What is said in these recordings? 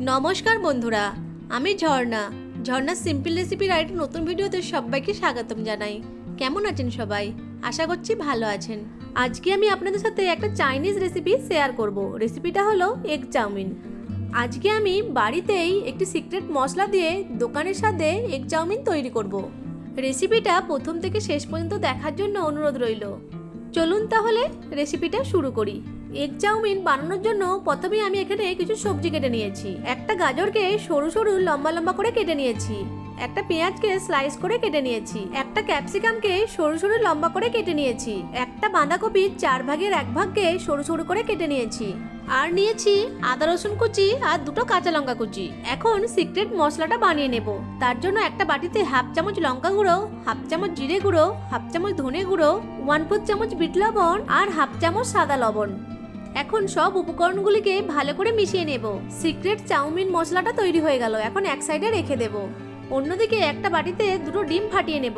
নমস্কার বন্ধুরা, আমি ঝর্ণা। ঝর্ণার সিম্পল রেসিপি রাইটের নতুন ভিডিওতে সবাইকে স্বাগতম জানাই। কেমন আছেন সবাই? আশা করছি ভালো আছেন। আজকে আমি আপনাদের সাথে একটা চাইনিজ রেসিপি শেয়ার করব। রেসিপিটা হলো এগ চাউমিন। আজকে আমি বাড়িতেই একটি সিক্রেট মশলা দিয়ে দোকানের সাথে এগ চাউমিন তৈরি করব। রেসিপিটা প্রথম থেকে শেষ পর্যন্ত দেখার জন্য অনুরোধ রইল। চলুন তাহলে রেসিপিটা শুরু করি। এগ চাউমিন বানানোর জন্য প্রথমে আমি এখানে কিছু সবজি কেটে নিয়েছি। একটা গাজরকে সরু সরু লম্বা লম্বা করে কেটে নিয়েছি। একটা পেঁয়াজকে স্লাইস করে কেটে নিয়েছি। একটা ক্যাপসিকামকে সরু সরু লম্বা করে কেটে নিয়েছি। একটা বাঁধাকপির 4 ভাগের 1 ভাগকে সরু সরু করে কেটে নিয়েছি। আর নিয়েছি আদা রসুন কুচি আর 2টো কাঁচা লঙ্কা কুচি। এখন সিক্রেট মশলাটা বানিয়ে নেব। তার জন্য একটা বাটিতে হাফ চামচ লঙ্কা গুঁড়ো, হাফ চামচ জিরে গুঁড়ো, হাফ চামচ ধনে গুঁড়ো, 1/4 চামচ বিট লবণ আর হাফ চামচ সাদা লবণ। এখন সব উপকরণগুলিকে ভালো করে মিশিয়ে নেব। সিক্রেট চাউমিন মশলাটা তৈরি হয়ে গেল। এখন এক সাইডে রেখে দেব। অন্যদিকে একটা বাটিতে 2টো ডিম ফাটিয়ে নেব।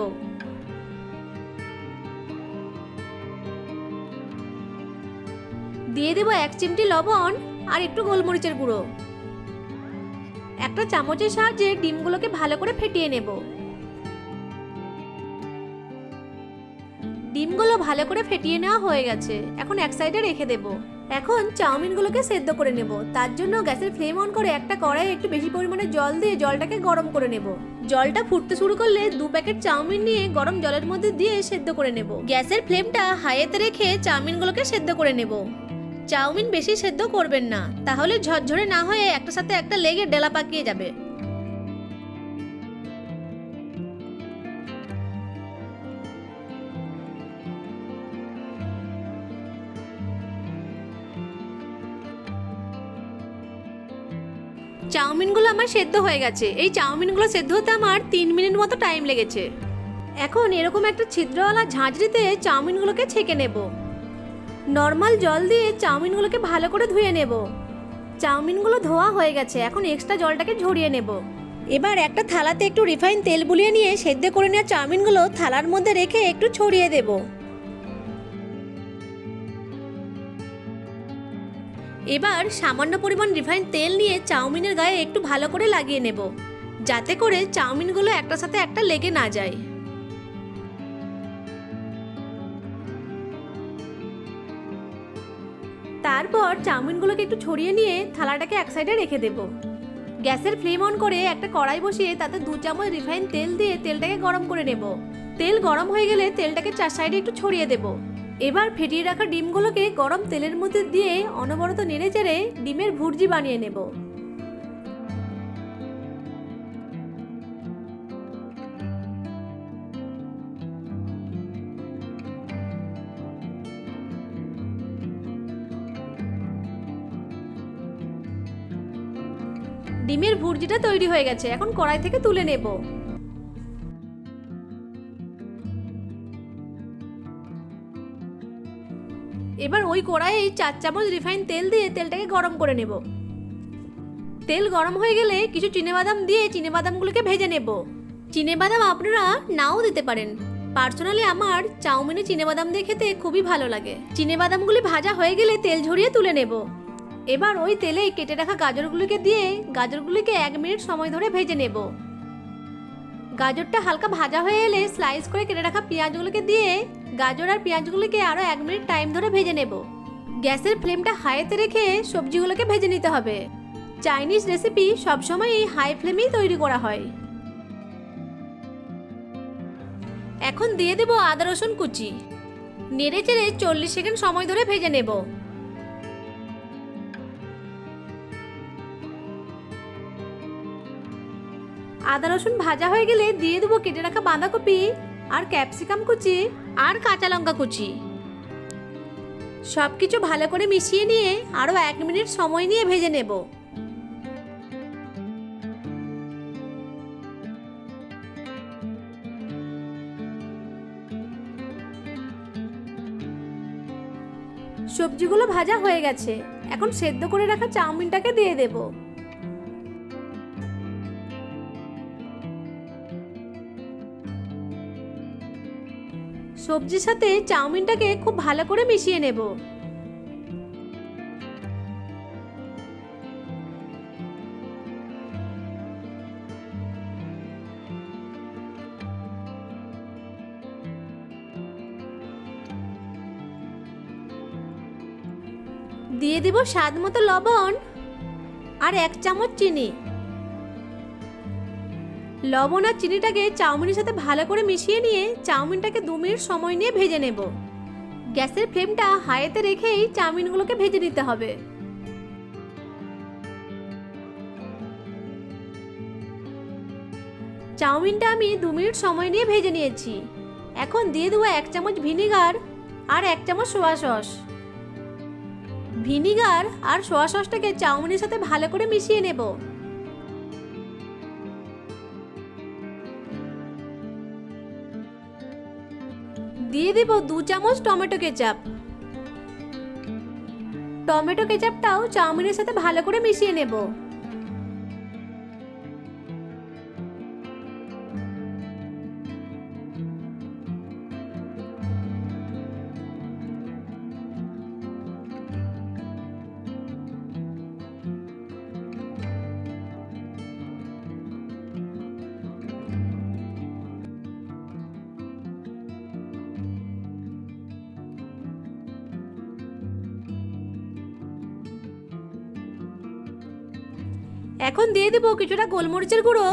দিয়ে দেব 1 চিমটি লবণ আর একটু গোলমরিচের গুঁড়ো। একটা চামচের সাহায্যে ডিমগুলোকে ভালো করে ফেটিয়ে নেব। ডিমগুলো ভালো করে ফেটিয়ে নেওয়া হয়ে গেছে। এখন এক সাইডে রেখে দেব। এখন চাউমিনগুলোকে সেদ্ধ করে নেব। তার জন্য গ্যাসের ফ্লেম অন করে একটা কড়াইয়ে একটু বেশি পরিমাণে জল দিয়ে জলটাকে গরম করে নেব। জলটা ফুটতে শুরু করলে 2 প্যাকেট চাউমিন নিয়ে গরম জলের মধ্যে দিয়ে সেদ্ধ করে নেব। গ্যাসের ফ্লেমটা হাইতে রেখে চাউমিনগুলোকে সেদ্ধ করে নেব। চাউমিন বেশি সেদ্ধ করবেন না, তাহলে ঝরঝরে না হয়ে একটা সাথে একটা লেগে ডেলা পাকিয়ে যাবে। চাউমিনগুলো আমার সেদ্ধ হয়ে গেছে। এই চাউমিনগুলো সেদ্ধ হতে আমার 3 মিনিট মতো টাইম লেগেছে। এখন এরকম একটা ছিদ্রওয়ালা ঝাঁঝরিতে চাউমিনগুলোকে ছেঁকে নেব। নর্মাল জল দিয়ে চাউমিনগুলোকে ভালো করে ধুয়ে নেব। চাউমিনগুলো ধোয়া হয়ে গেছে। এখন এক্সট্রা জলটাকে ঝরিয়ে নেব। এবার একটা থালাতে একটু রিফাইন তেল বুলিয়ে নিয়ে সেদ্ধ করে নেওয়া চাউমিনগুলো থালার মধ্যে রেখে একটু ছড়িয়ে দেব। এবার সামান্য পরিমাণ রিফাইন তেল নিয়ে চাউমিনের গায়ে একটু ভালো করে লাগিয়ে নেব, যাতে করে চাউমিনগুলো একটার সাথে একটা লেগে না যায়। তারপর চাউমিনগুলোকে একটু ছড়িয়ে নিয়ে থালাটাকে এক সাইডে রেখে দেব। গ্যাসের ফ্লেম অন করে একটা কড়াই বসিয়ে তাতে 2 চামচ রিফাইন তেল দিয়ে তেলটাকে গরম করে নেব। তেল গরম হয়ে গেলে তেলটাকে 4 সাইডে একটু ছড়িয়ে দেব। এবার ফেটিয়ে রাখা ডিমগুলোকে গরম তেলের মধ্যে দিয়ে অনবরত নেড়ে চেড়ে ডিমের ভুর্জি বানিয়ে নেব। ডিমের ভুর্জিটা তৈরি হয়ে গেছে। এখন কড়াই থেকে তুলে নেব। এবার ওই কড়াইয়ে 4 চামচ রিফাইন তেল দিয়ে তেলটাকে গরম করে নেব। তেল গরম হয়ে গেলে কিছু চিনেবাদাম দিয়ে চিনেবাদামগুলোকে ভেজে নেব। চিনেবাদাম আপনারা নাও দিতে পারেন। পার্সোনালি আমার চাউমিনে চিনেবাদাম দিয়ে খেতে খুবই ভালো লাগে। চিনেবাদামগুলি ভাজা হয়ে গেলে তেল ঝরিয়ে তুলে নেব। এবার ওই তেলে কেটে রাখা গাজরগুলিকে দিয়ে গাজরগুলিকে 1 মিনিট সময় ধরে ভেজে নেব। গাজরটা হালকা ভাজা হয়ে এলে স্লাইস করে কেটে রাখা পেঁয়াজগুলোকে দিয়ে গাজর আর পেঁয়াজগুলিকে আরও 1 মিনিট টাইম ধরে ভেজে নেব। গ্যাসের ফ্লেমটা হাইতে রেখে সবজিগুলোকে ভেজে নিতে হবে। চাইনিজ রেসিপি সবসময় এই হাই ফ্লেমেই তৈরি করা হয়। এখন দিয়ে দেব আদা রসুন কুচি। নেড়ে চেড়ে 40 সেকেন্ড সময় ধরে ভেজে নেব। আদা রসুন ভাজা হয়ে গেলে দিয়ে দেবো কেটে রাখা বাঁধাকপি আর ক্যাপসিকাম কুচি আর কাঁচা লঙ্কা কুচি। সবকিছু ভালো করে মিশিয়ে নিয়ে আরও 1 মিনিট সময় নিয়ে ভেজে নেব। সবজিগুলো ভাজা হয়ে গেছে। এখন সেদ্ধ করে রাখা চাউমিনটাকে দিয়ে দেব। সবজির সাথে চাউমিনটাকে খুব ভালো করে মিশিয়ে নেব। দিয়ে দেব স্বাদ মতো লবণ আর 1 চামচ চিনি। লবণ আর চিনিটাকে চাউমিনের সাথে ভালো করে মিশিয়ে নিয়ে চাউমিনটাকে 2 মিনিট সময় নিয়ে ভেজে নেব। গ্যাসের ফ্লেমটা হাইতে রেখেই চাউমিনগুলোকে ভেজে নিতে হবে। চাউমিনটা আমি 2 মিনিট সময় নিয়ে ভেজে নিয়েছি। এখন দিয়ে দেবো 1 চামচ ভিনিগার আর 1 চামচ সোয়া সস। ভিনিগার আর সোয়া সসটাকে চাউমিনের সাথে ভালো করে মিশিয়ে নেব। দিয়ে দেব 2 চামচ টমেটো কেচাপ। টমেটো কেচাপটাও চাউমিনের সাথে ভালো করে মিশিয়ে নেব। এখন দিয়ে দেব কিছুটা গোলমরিচের গুঁড়ো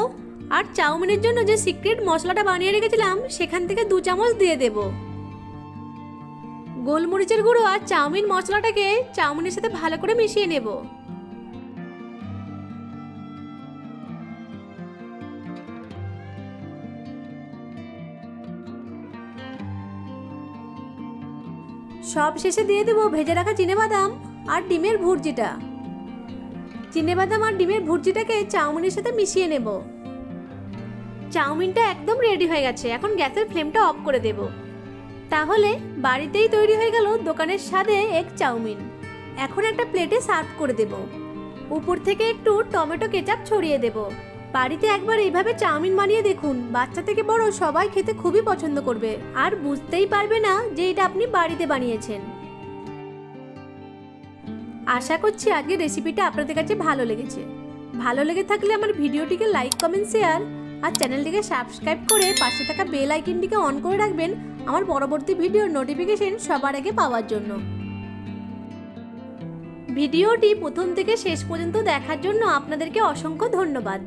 আর চাউমিনের জন্য যে সিক্রেট মশলাটা বানিয়ে রেখেছিলাম সেখান থেকে 2 চামচ দিয়ে দেব। গোলমরিচের গুঁড়ো আর চাউমিন মশলাটাকে চাউমিনের সাথে ভালো করে মিশিয়ে নেব। সব শেষে দিয়ে দেব ভেজে রাখা চিনেবাদাম আর ডিমের ভুর্জিটা। চিনেবাদাম আর ডিমের ভুর্জিটাকে চাউমিনের সাথে মিশিয়ে নেব। চাউমিনটা একদম রেডি হয়ে গেছে। এখন গ্যাসের ফ্লেমটা অফ করে দেব। তাহলে বাড়িতেই তৈরি হয়ে গেল দোকানের স্বাদে এগ চাউমিন। এখন একটা প্লেটে সার্ভ করে দেব। উপর থেকে একটু টমেটো কেচাপ ছড়িয়ে দেব। বাড়িতে একবার এইভাবে চাউমিন বানিয়ে দেখুন, বাচ্চা থেকে বড় সবাই খেতে খুবই পছন্দ করবে আর বুঝতেই পারবে না যে এটা আপনি বাড়িতে বানিয়েছেন। আশা করছি আজকের রেসিপিটা আপনাদের কাছে ভালো লেগেছে। ভালো লেগে থাকলে আমার ভিডিওটিকে লাইক, কমেন্ট, শেয়ার আর চ্যানেলটিকে সাবস্ক্রাইব করে পাশে থাকা বেল আইকনটিকে অন করে রাখবেন আমার পরবর্তী ভিডিওর নোটিফিকেশন সবার আগে পাওয়ার জন্য। ভিডিওটি প্রথম থেকে শেষ পর্যন্ত দেখার জন্য আপনাদেরকে অসংখ্য ধন্যবাদ।